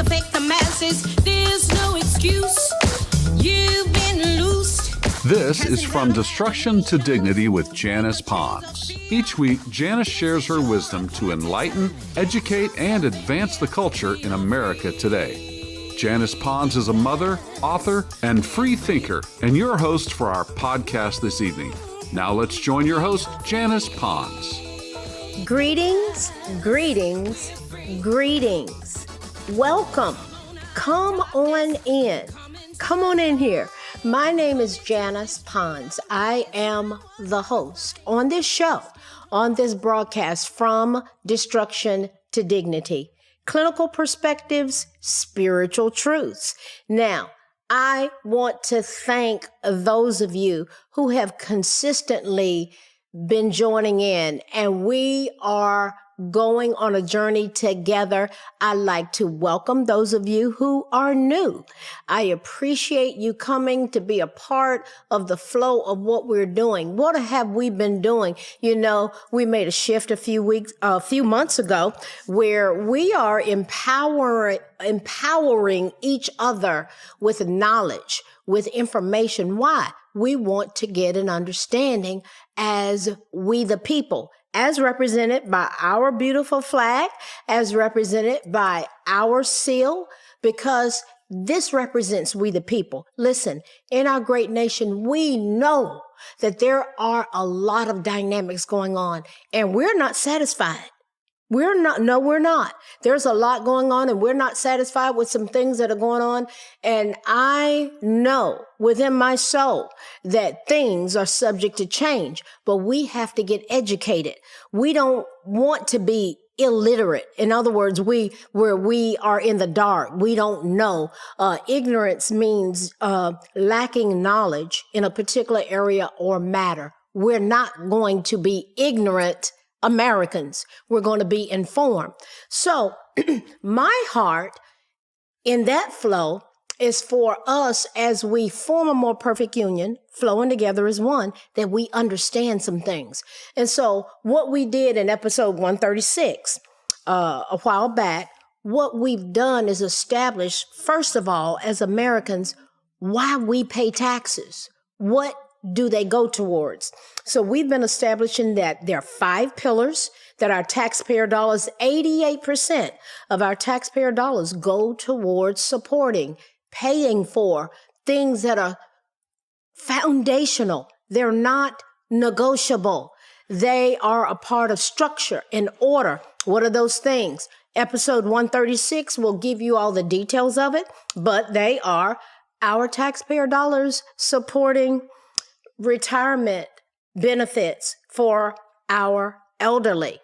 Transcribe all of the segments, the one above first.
affect the masses. There's no excuse. You've been loosed. This is From Destruction to Dignity with Janice Pons. Each week, Janice shares her wisdom to enlighten, educate, and advance the culture in America today. Janice Pons is a mother, author, and free thinker, and your host for our podcast this evening. Now let's join your host, Janice Pons. Greetings, greetings, greetings. Welcome. Come on in. Come on in here. My name is Janice Pons. I am the host on this show, on this broadcast, From Destruction to Dignity. Clinical perspectives, spiritual truths. Now, I want to thank those of you who have consistently been joining in, and we are going on a journey together. I'd like to welcome those of you who are new. I appreciate you coming to be a part of the flow of what we're doing. What have we been doing? You know, we made a shift a few months ago where we are empowering each other with knowledge, with information. Why? We want to get an understanding as we the people, as represented by our beautiful flag, as represented by our seal, because this represents we the people. Listen, in our great nation, we know that there are a lot of dynamics going on, and we're not satisfied. We're not. There's a lot going on, and we're not satisfied with some things that are going on. And I know within my soul that things are subject to change, but we have to get educated. We don't want to be illiterate. In other words, where we are in the dark, we don't know. Ignorance means lacking knowledge in a particular area or matter. We're not going to be ignorant Americans. We're going to be informed. So my heart in that flow is for us, as we form a more perfect union, flowing together as one, that we understand some things. And so what we did in episode 136 a while back, what we've done is establish, first of all, as Americans, why we pay taxes. What do they go towards? So we've been establishing that there are 5 pillars that our taxpayer dollars, 88% of our taxpayer dollars go towards supporting, paying for things that are foundational. They're not negotiable. They are a part of structure and order. What are those things? Episode 136 will give you all the details of it, but they are our taxpayer dollars supporting retirement benefits for our elderly,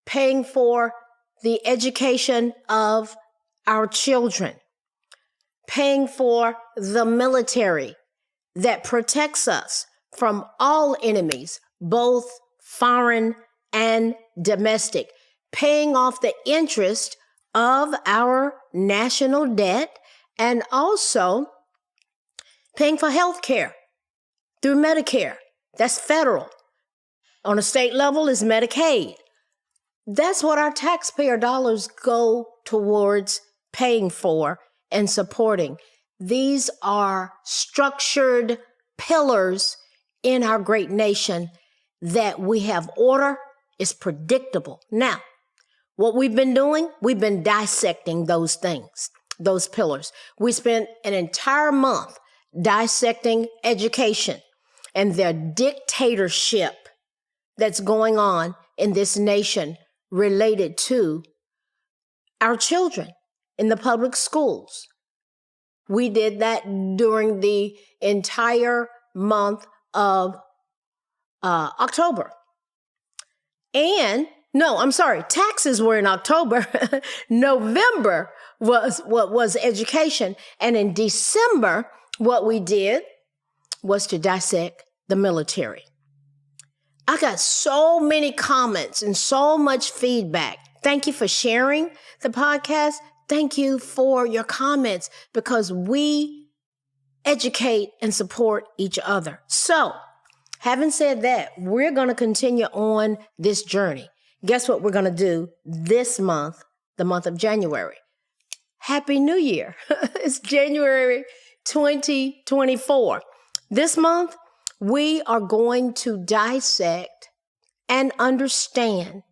paying for the education of our children, paying for the military that protects us from all enemies, both foreign and domestic, paying off the interest of our national debt, and also paying for health care through Medicare. That's federal. On a state level is Medicaid. That's what our taxpayer dollars go towards paying for and supporting. These are structured pillars in our great nation that we have order, is predictable. Now, what we've been doing, we've been dissecting those things, those pillars. We spent an entire month dissecting education and the dictatorship that's going on in this nation related to our children in the public schools. We did that during the entire month of October. And taxes were in October. November was education. And in December, what we did was to dissect the military. I got so many comments and so much feedback. Thank you for sharing the podcast. Thank you for your comments, because we educate and support each other. So, having said that, we're going to continue on this journey. Guess what we're going to do this month, the month of January? Happy New Year. It's January 2024. This month, we are going to dissect and understand.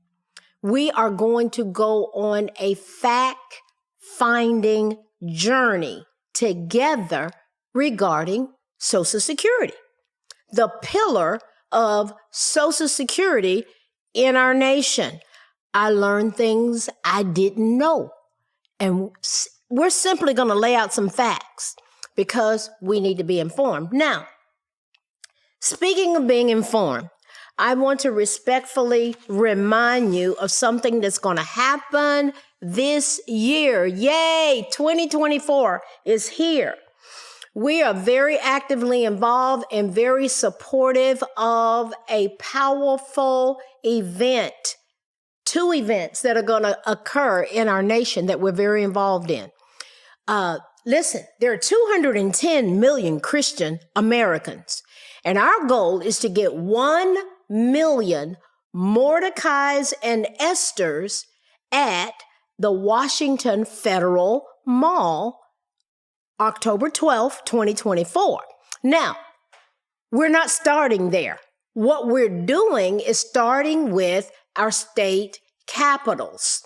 We are going to go on a fact-finding journey together regarding Social Security, the pillar of Social Security in our nation. I learned things I didn't know, and we're simply going to lay out some facts because we need to be informed. Now, speaking of being informed, I want to respectfully remind you of something that's going to happen this year. Yay, 2024 is here. We are very actively involved and very supportive of a powerful event, two events that are going to occur in our nation that we're very involved in. Listen, there are 210 million Christian Americans, and our goal is to get 1 million Mordecais and Esthers at the Washington Federal Mall, October 12th, 2024. Now, we're not starting there. What we're doing is starting with our state capitals.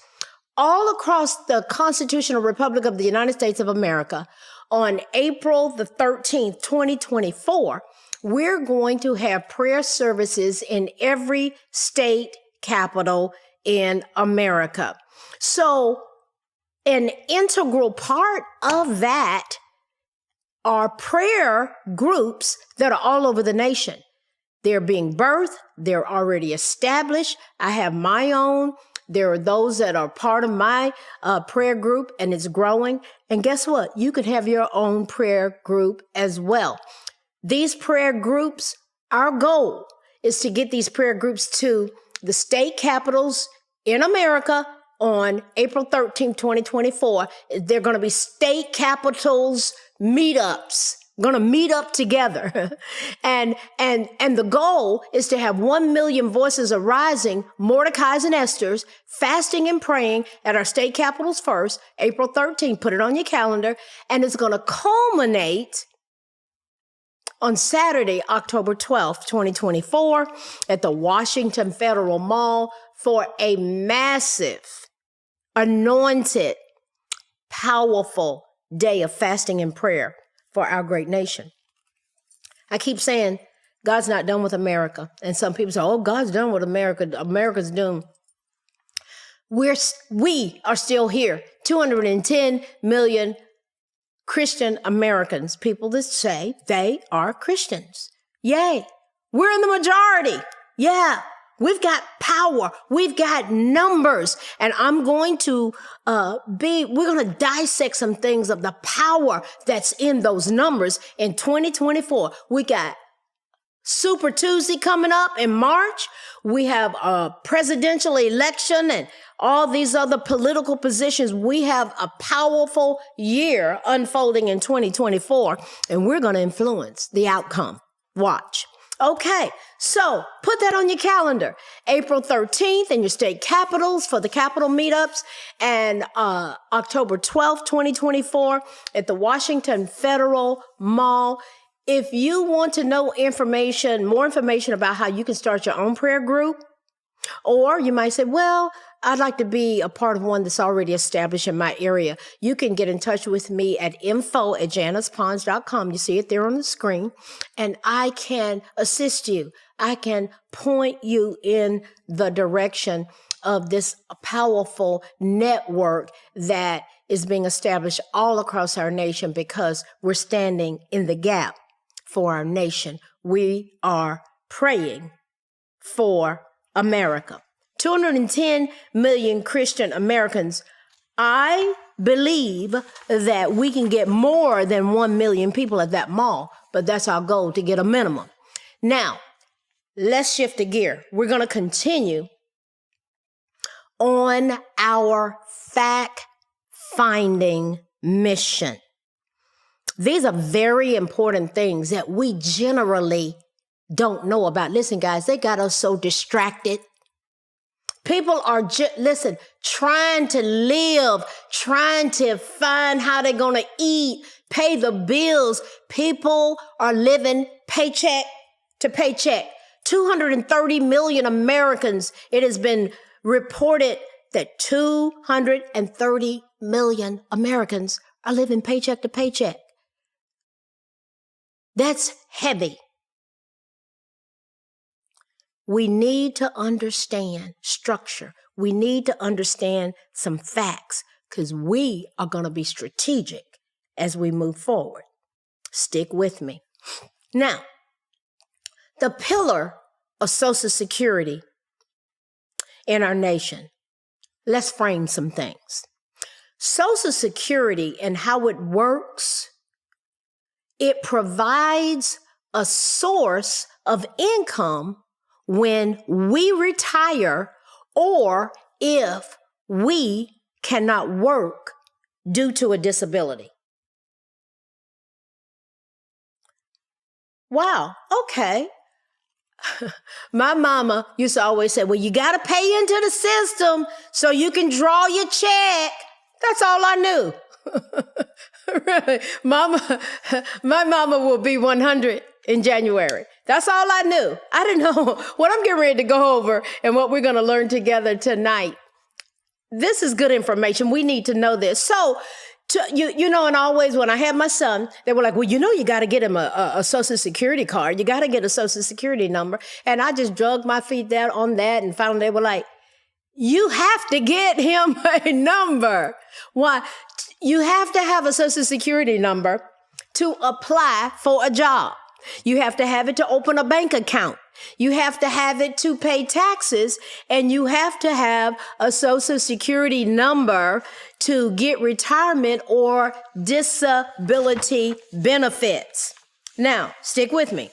All across the Constitutional Republic of the United States of America, on April the 13th, 2024, we're going to have prayer services in every state capital in America. So an integral part of that are prayer groups that are all over the nation. They're being birthed. They're already established. I have my own. There are those that are part of my prayer group, and it's growing. And guess what? You can have your own prayer group as well. These prayer groups, our goal is to get these prayer groups to the state capitals in America on April 13th, 2024. They're going to be state capitals meetups. Going to meet up together. and the goal is to have 1 million voices arising, Mordecais and Esthers, fasting and praying at our state capitals first, April 13th. Put it on your calendar. And it's going to culminate on Saturday, October 12th, 2024, at the Washington Federal Mall for a massive, anointed, powerful day of fasting and prayer for our great nation. I keep saying God's not done with America. And some people say, oh, God's done with America. America's doomed. We are still here. 210 million Christian Americans, people that say they are Christians. Yay. We're in the majority. Yeah. We've got power. We've got numbers. And I'm going to we're going to dissect some things of the power that's in those numbers in 2024. We got Super Tuesday coming up in March. We have a presidential election and all these other political positions. We have a powerful year unfolding in 2024, and we're going to influence the outcome. Watch. Okay, so put that on your calendar. April 13th in your state capitals for the capital meetups, and October 12th, 2024 at the Washington Federal Mall. If you want to know more information about how you can start your own prayer group, or you might say, well, I'd like to be a part of one that's already established in my area. You can get in touch with me at info@janicepons.com. You see it there on the screen. And I can assist you. I can point you in the direction of this powerful network that is being established all across our nation because we're standing in the gap for our nation. We are praying for America. 210 million Christian Americans. I believe that we can get more than 1 million people at that mall, but that's our goal, to get a minimum. Now, let's shift the gear. We're going to continue on our fact-finding mission. These are very important things that we generally don't know about. Listen, guys, they got us so distracted. People are listen, trying to live, trying to find how they're going to eat, pay the bills. People are living paycheck to paycheck. 230 million Americans, it has been reported that 230 million Americans are living paycheck to paycheck. That's heavy. We need to understand structure. We need to understand some facts because we are going to be strategic as we move forward. Stick with me. Now, the pillar of Social Security in our nation, let's frame some things. Social Security and how it works, it provides a source of income when we retire or if we cannot work due to a disability. Wow, okay. My mama used to always say, well, you got to pay into the system so you can draw your check. That's all I knew. Really. My mama will be 100 in January. That's all I knew. I didn't know what I'm getting ready to go over and what we're going to learn together tonight. This is good information. We need to know this. So, and always when I had my son, they were like, well, you got to get him a Social Security card. You got to get a Social Security number. And I just drug my feet down on that and found they were like, you have to get him a number. Why? You have to have a Social Security number to apply for a job. You have to have it to open a bank account. You have to have it to pay taxes, and you have to have a Social Security number to get retirement or disability benefits. Now, stick with me.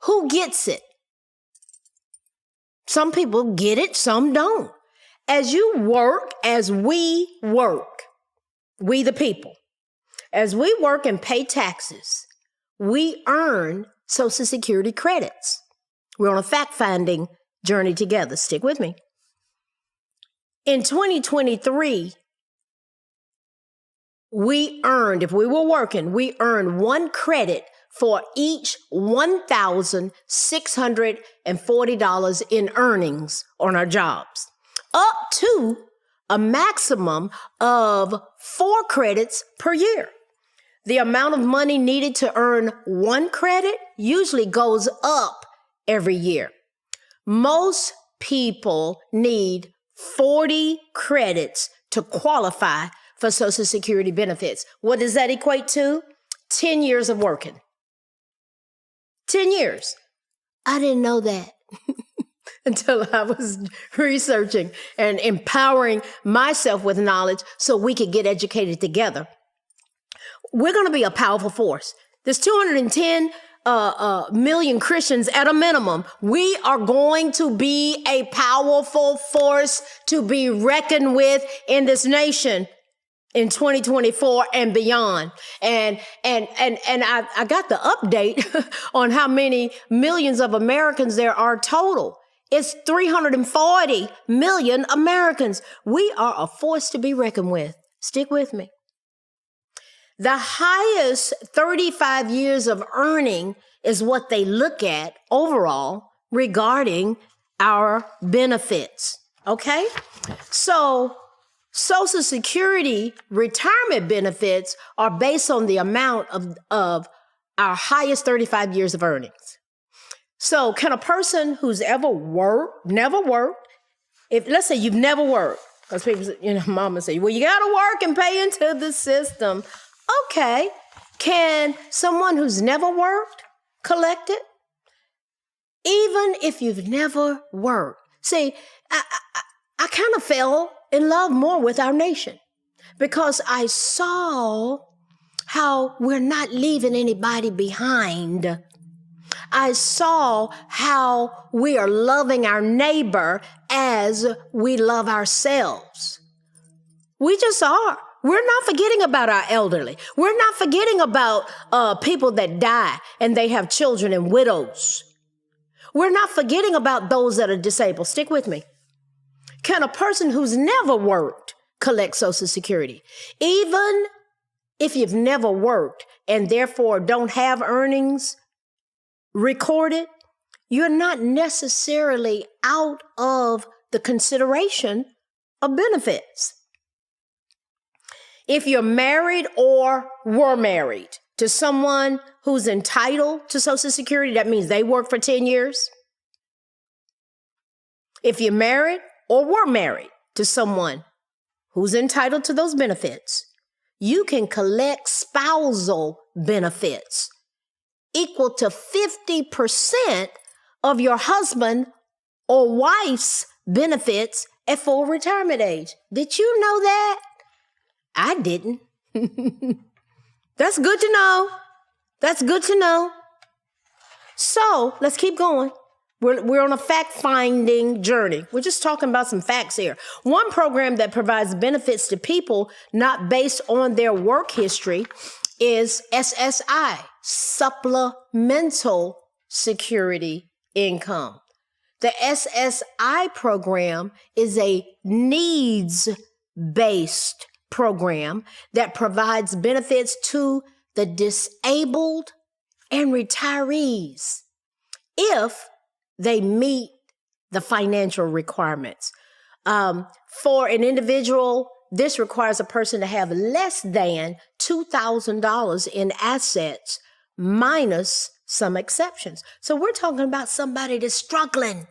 Who gets it? Some people get it, some don't. As you work, as we work, we the people, as we work and pay taxes, we earn Social Security credits. We're on a fact-finding journey together. Stick with me. In 2023, we earned, if we were working, we earned 1 credit for each $1,640 in earnings on our jobs, up to a maximum of 4 credits per year. The amount of money needed to earn 1 credit usually goes up every year. Most people need 40 credits to qualify for Social Security benefits. What does that equate to? 10 years of working. 10 years. I didn't know that until I was researching and empowering myself with knowledge so we could get educated together. We're going to be a powerful force. There's 210 million Christians at a minimum. We are going to be a powerful force to be reckoned with in this nation in 2024 and beyond. And I got the update on how many millions of Americans there are total. It's 340 million Americans. We are a force to be reckoned with. Stick with me. The highest 35 years of earning is what they look at overall regarding our benefits. Okay? So Social Security retirement benefits are based on the amount of our highest 35 years of earnings. So can a person who's never worked, if let's say you've never worked, because people, mama say, well, you got to work and pay into the system. Okay. Can someone who's never worked collect it? Even if you've never worked. See, I kind of fell in love more with our nation because I saw how we're not leaving anybody behind. I saw how we are loving our neighbor as we love ourselves. We just are. We're not forgetting about our elderly. We're not forgetting about people that die and they have children and widows. We're not forgetting about those that are disabled. Stick with me. Can a person who's never worked collect Social Security? Even if you've never worked and therefore don't have earnings recorded, you're not necessarily out of the consideration of benefits. If you're married or were married to someone who's entitled to Social Security, that means they worked for 10 years. If you're married or were married to someone who's entitled to those benefits, you can collect spousal benefits equal to 50% of your husband or wife's benefits at full retirement age. Did you know that? I didn't. That's good to know. That's good to know. So let's keep going. We're on a fact-finding journey. We're just talking about some facts here. One program that provides benefits to people not based on their work history is SSI, Supplemental Security Income. The SSI program is a needs-based program that provides benefits to the disabled and retirees if they meet the financial requirements. For an individual, this requires a person to have less than $2,000 in assets, minus some exceptions. So we're talking about somebody that's struggling,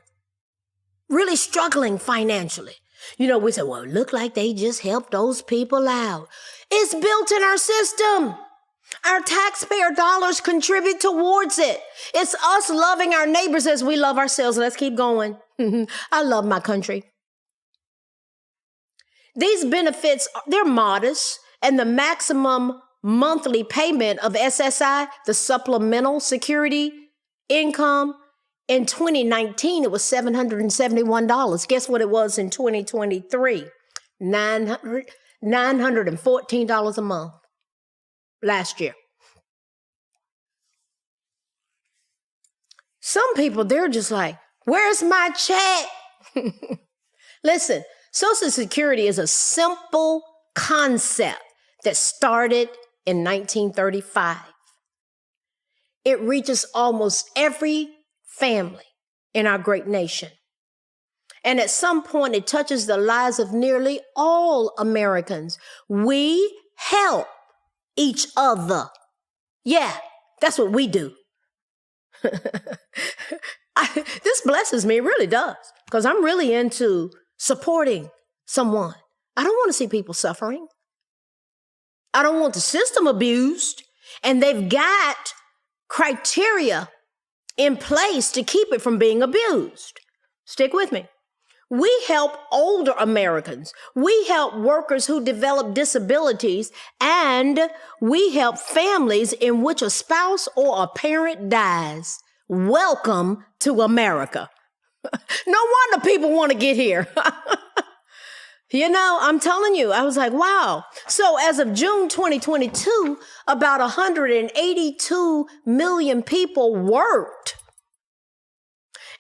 really struggling financially. You know, we say, well, it look like they just helped those people out. It's built in our system. Our taxpayer dollars contribute towards it. It's us loving our neighbors as we love ourselves. Let's keep going. I love my country. These benefits, they're modest, and the maximum monthly payment of SSI, the Supplemental Security Income, in 2019, it was $771. Guess what it was in 2023? $914 a month. Last year. Some people, they're just like, where's my check? Listen, Social Security is a simple concept that started in 1935. It reaches almost every family in our great nation. And at some point, it touches the lives of nearly all Americans. We help each other. Yeah, that's what we do. This blesses me, it really does, because I'm really into supporting someone. I don't want to see people suffering. I don't want the system abused, and they've got criteria in place to keep it from being abused. Stick with me. We help older Americans. We help workers who develop disabilities, and we help families in which a spouse or a parent dies. Welcome to America. No wonder people want to get here. You know, I'm telling you, I was like, wow. So as of June 2022, about 182 million people worked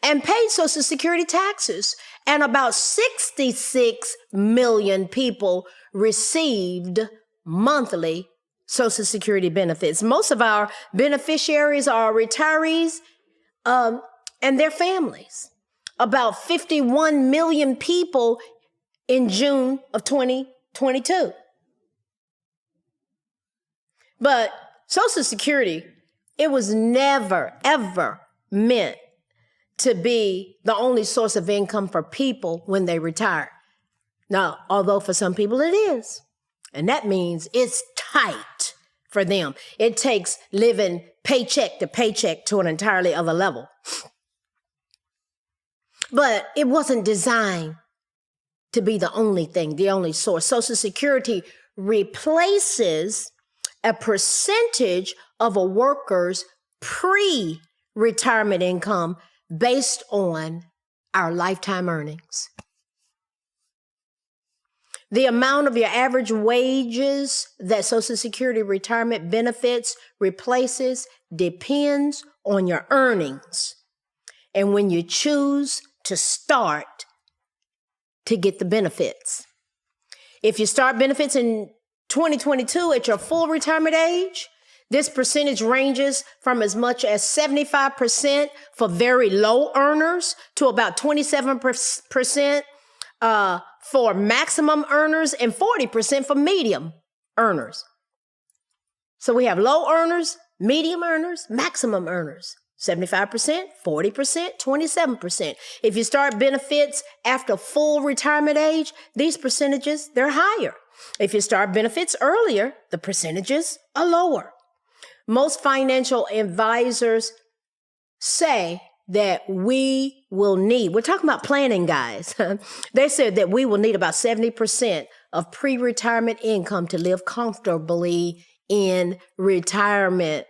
and paid Social Security taxes, and about 66 million people received monthly Social Security benefits. Most of our beneficiaries are retirees and their families. About 51 million people in June of 2022. But Social Security, it was never, ever meant to be the only source of income for people when they retire. Now, although for some people it is, and that means it's tight for them. It takes living paycheck to paycheck to an entirely other level. But it wasn't designed to be the only thing, the only source. Social Security replaces a percentage of a worker's pre-retirement income based on our lifetime earnings. The amount of your average wages that Social Security retirement benefits replaces depends on your earnings. And when you choose to start to get the benefits. If you start benefits in 2022 at your full retirement age, this percentage ranges from as much as 75% for very low earners to about 27% for maximum earners and 40% for medium earners. So we have low earners, medium earners, maximum earners. 75%, 40%, 27%. If you start benefits after full retirement age, these percentages, they're higher. If you start benefits earlier, the percentages are lower. Most financial advisors say that we will need, we're talking about planning, guys. They said that we will need about 70% of pre-retirement income to live comfortably in retirement.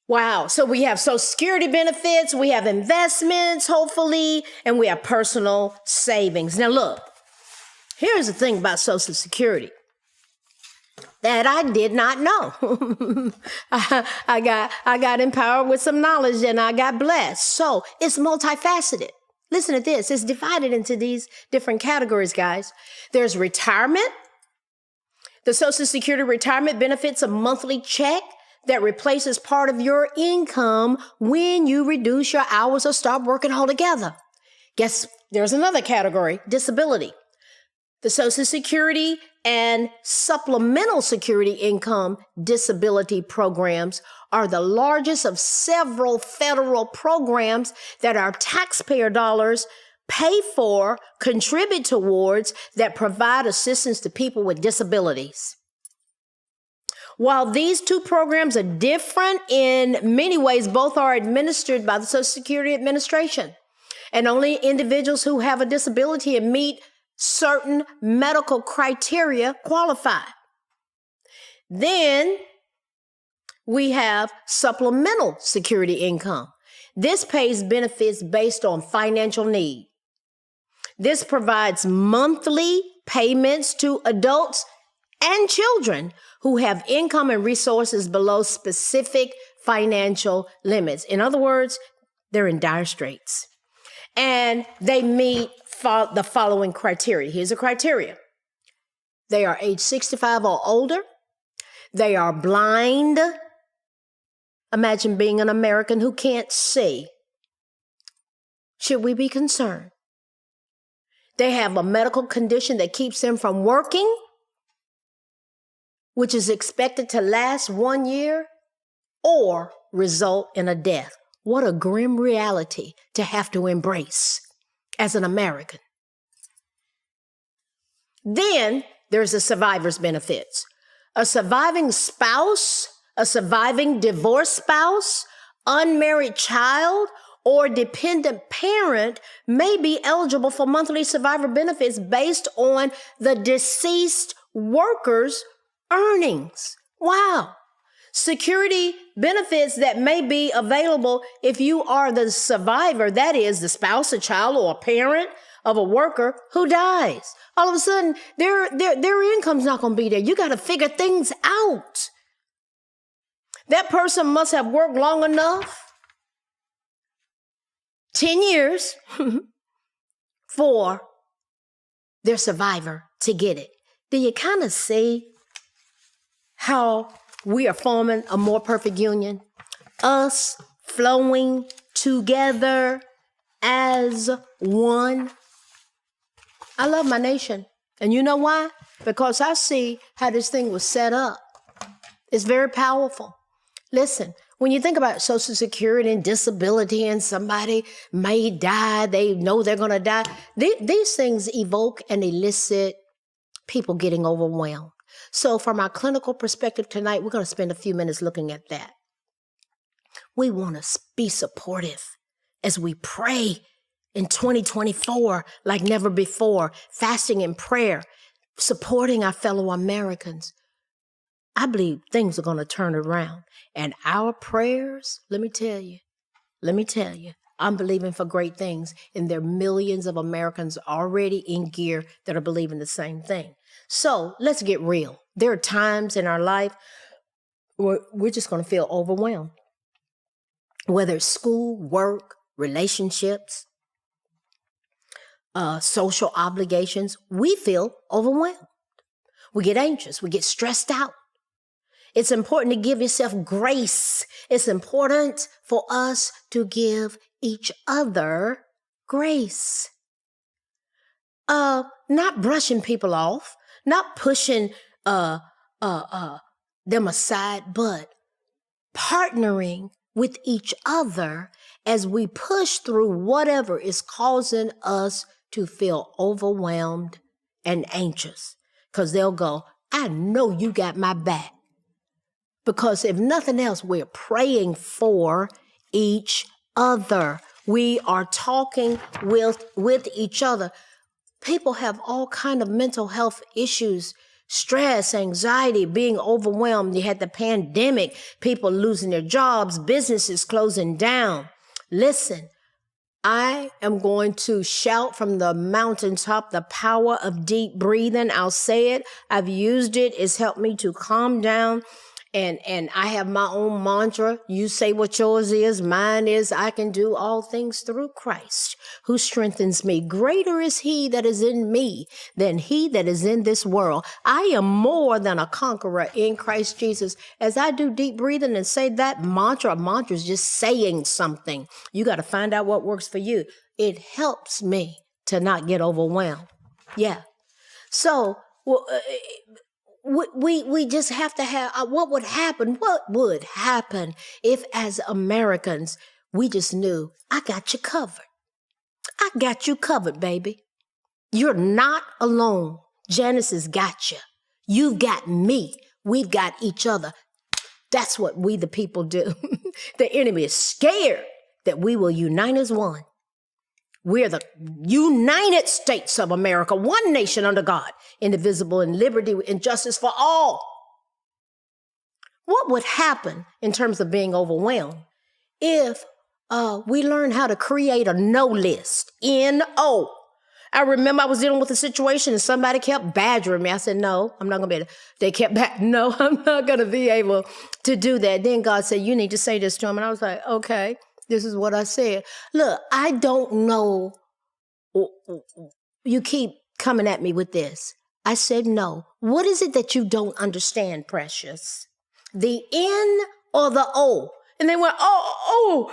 Wow. So we have Social Security benefits, we have investments, hopefully, and we have personal savings. Now, look, here's the thing about Social Security that I did not know. I got empowered with some knowledge and I got blessed. So it's multifaceted. Listen to this. It's divided into these different categories, guys. There's retirement. The Social Security retirement benefits a monthly check that replaces part of your income when you reduce your hours or stop working altogether. Guess there's another category, disability. The Social Security and Supplemental Security Income disability programs are the largest of several federal programs that our taxpayer dollars pay for, contribute towards, that provide assistance to people with disabilities. While these two programs are different in many ways, both are administered by the Social Security Administration, and only individuals who have a disability and meet certain medical criteria qualify. Then we have Supplemental Security Income. This pays benefits based on financial need. This provides monthly payments to adults and children who have income and resources below specific financial limits. In other words, they're in dire straits. And they meet the following criteria. Here's the criteria. They are age 65 or older. They are blind. Imagine being an American who can't see. Should we be concerned? They have a medical condition that keeps them from working, which is expected to last 1 year or result in a death. What a grim reality to have to embrace as an American. Then there's the survivor's benefits. A surviving spouse, a surviving divorced spouse, unmarried child, or dependent parent may be eligible for monthly survivor benefits based on the deceased worker's earnings. Wow. Security benefits that may be available if you are the survivor, that is the spouse, a child, or a parent of a worker who dies. All of a sudden, their income's not going to be there. You got to figure things out. That person must have worked long enough, 10 years, for their survivor to get it. Do you kind of see how we are forming a more perfect union? Us flowing together as one. I love my nation. And you know why? Because I see how this thing was set up. It's very powerful. Listen, when you think about Social Security and disability and somebody may die, they know they're going to die, these things evoke and elicit people getting overwhelmed. So from our clinical perspective tonight, we're going to spend a few minutes looking at that. We want to be supportive as we pray in 2024 like never before, fasting and prayer, supporting our fellow Americans. I believe things are going to turn around. And our prayers, let me tell you, I'm believing for great things. And there are millions of Americans already in gear that are believing the same thing. So let's get real. There are times in our life where we're just going to feel overwhelmed. Whether it's school, work, relationships. social obligations, we feel overwhelmed. We get anxious. We get stressed out. It's important to give yourself grace. It's important for us to give each other grace. Not brushing people off, not pushing them aside, but partnering with each other as we push through whatever is causing us to feel overwhelmed and anxious. Because they'll go, I know you got my back. Because if nothing else, we're praying for each other. We are talking with each other. People have all kind of mental health issues, stress, anxiety, being overwhelmed. You had the pandemic, people losing their jobs, businesses closing down. Listen, I am going to shout from the mountaintop the power of deep breathing. I'll say it. I've used it. It's helped me to calm down. And I have my own mantra. You say what yours is. Mine is, I can do all things through Christ who strengthens me. Greater is he that is in me than he that is in this world. I am more than a conqueror in Christ Jesus. As I do deep breathing and say that mantra, a mantra is just saying something. You got to find out what works for you. It helps me to not get overwhelmed. Yeah. So, we just have to have, what would happen if as Americans, we just knew, I got you covered. I got you covered, baby. You're not alone. Janice has got you. You've got me. We've got each other. That's what we the people do. The enemy is scared that we will unite as one. We're the United States of America, one nation under God, indivisible in liberty and justice for all. What would happen in terms of being overwhelmed if we learn how to create a no list? N-O. I remember I was dealing with a situation and somebody kept badgering me. I said, no, I'm not going to be able to. They kept back. No, I'm not going to be able to do that. Then God said, you need to say this to him. And I was like, okay. This is what I said. Look, I don't know. You keep coming at me with this. I said, no. What is it that you don't understand, precious? The N or the O? And they went, well,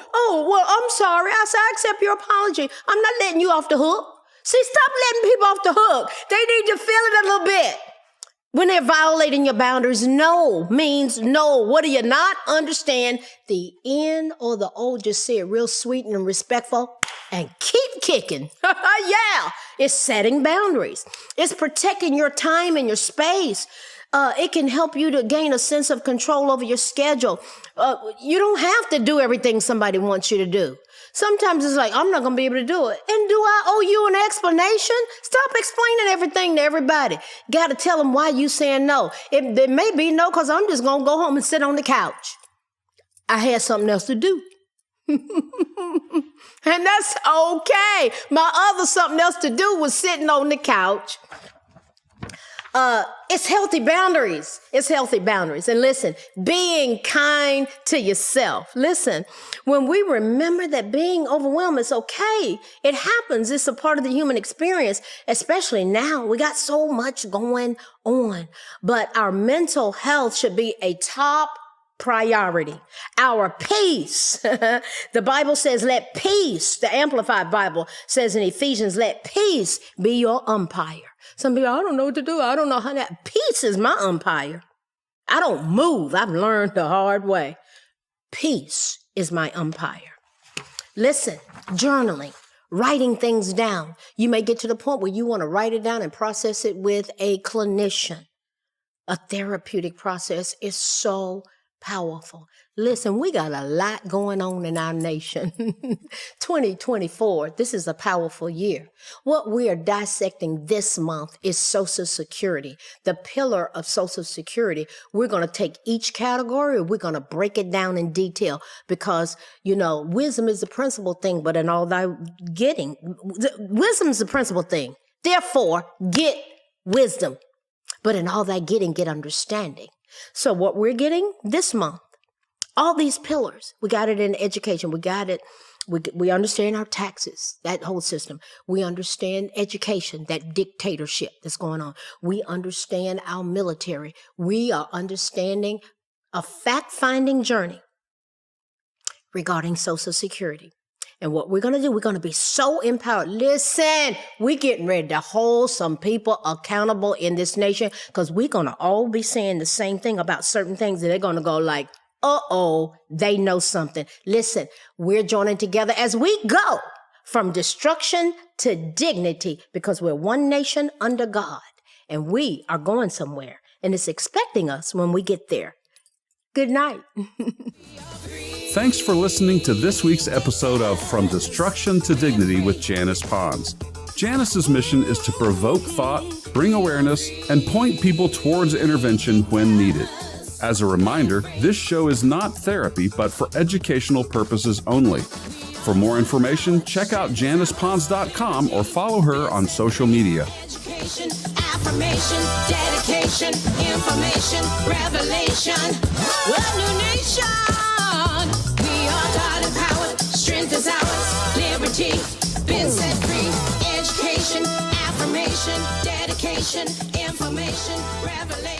I'm sorry. I said, I accept your apology. I'm not letting you off the hook. See, stop letting people off the hook. They need to feel it a little bit. When they're violating your boundaries, no means no. What do you not understand? The N or the O, just say it real sweet and respectful and keep kicking. Yeah, it's setting boundaries. It's protecting your time and your space. It can help you to gain a sense of control over your schedule. You don't have to do everything somebody wants you to do. Sometimes it's like, I'm not going to be able to do it. And do I owe you an explanation? Stop explaining everything to everybody. Got to tell them why you saying no. It may be no because I'm just going to go home and sit on the couch. I had something else to do. And that's okay. My other something else to do was sitting on the couch. It's healthy boundaries. It's healthy boundaries. And listen, being kind to yourself. Listen, when we remember that being overwhelmed is okay, it happens. It's a part of the human experience, especially now. We got so much going on. But our mental health should be a top priority. Our peace. The Bible says, let peace, the Amplified Bible says in Ephesians, let peace be your umpire. Some people, I don't know what to do. I don't know how that. Peace is my umpire. I don't move. I've learned the hard way. Peace is my umpire. Listen, journaling, writing things down. You may get to the point where you want to write it down and process it with a clinician. A therapeutic process is so powerful. Listen, we got a lot going on in our nation. 2024, this is a powerful year. What we are dissecting this month is Social Security, the pillar of Social Security. We're going to take each category, we're going to break it down in detail because, you know, wisdom is the principal thing, but in all thy getting, wisdom is the principal thing. Therefore, get wisdom, but in all thy getting, get understanding. So what we're getting this month, all these pillars, we got it in education, we got it We understand our taxes, that whole system. We understand education, that dictatorship that's going on. We understand our military. We are understanding a fact-finding journey regarding Social Security. And what we're going to do, we're going to be so empowered. Listen, we're getting ready to hold some people accountable in this nation because we're going to all be saying the same thing about certain things that they're going to go like, uh-oh, they know something. Listen, we're joining together as we go from destruction to dignity because we're one nation under God and we are going somewhere and it's expecting us when we get there. Good night. Thanks for listening to this week's episode of From Destruction to Dignity with Janice Pons. Janice's mission is to provoke thought, bring awareness, and point people towards intervention when needed. As a reminder, this show is not therapy, but for educational purposes only. For more information, check out JanicePons.com or follow her on social media. Education, affirmation, dedication, information, revelation. A new nation. We are God empowered. Strength is ours. Liberty, been set free. Education, affirmation, dedication, information, revelation.